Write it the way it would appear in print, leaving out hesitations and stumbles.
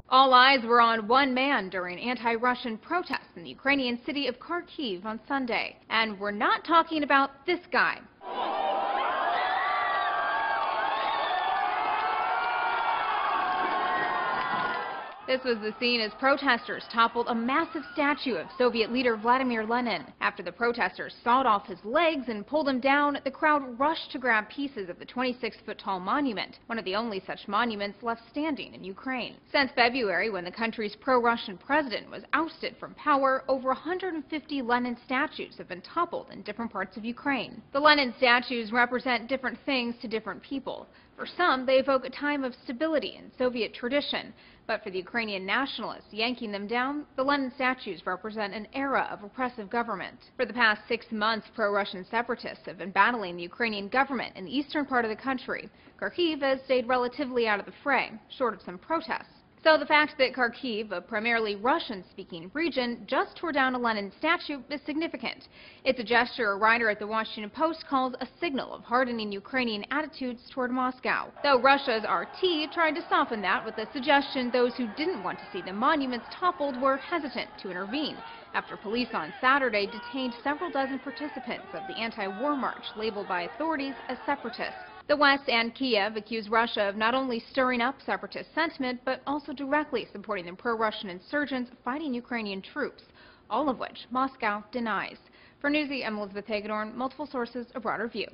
All eyes were on one man during anti-Russian protests in the Ukrainian city of Kharkiv on Sunday. And we're not talking about this guy. This was the scene as protesters toppled a massive statue of Soviet leader Vladimir Lenin. After the protesters sawed off his legs and pulled him down, the crowd rushed to grab pieces of the 26-foot-tall monument, one of the only such monuments left standing in Ukraine. Since February, when the country's pro-Russian president was ousted from power, over 150 Lenin statues have been toppled in different parts of Ukraine. The Lenin statues represent different things to different people. For some, they evoke a time of stability and Soviet tradition. But for the Ukrainian nationalists yanking them down, the Lenin statues represent an era of repressive government. For the past 6 months, pro-Russian separatists have been battling the Ukrainian government in the eastern part of the country. Kharkiv has stayed relatively out of the fray, short of some protests. So the fact that Kharkiv, a primarily Russian-speaking region, just tore down a Lenin statue is significant. It's a gesture a writer at the Washington Post calls a signal of hardening Ukrainian attitudes toward Moscow. Though Russia's RT tried to soften that with the suggestion those who didn't want to see the monuments toppled were hesitant to intervene, after police on Saturday detained several dozen participants of the anti-war march labeled by authorities as separatists. The West and Kiev accuse Russia of not only stirring up separatist sentiment, but also directly supporting the pro-Russian insurgents fighting Ukrainian troops, all of which Moscow denies. For Newsy, I'm Elizabeth Hagedorn, multiple sources, a broader view.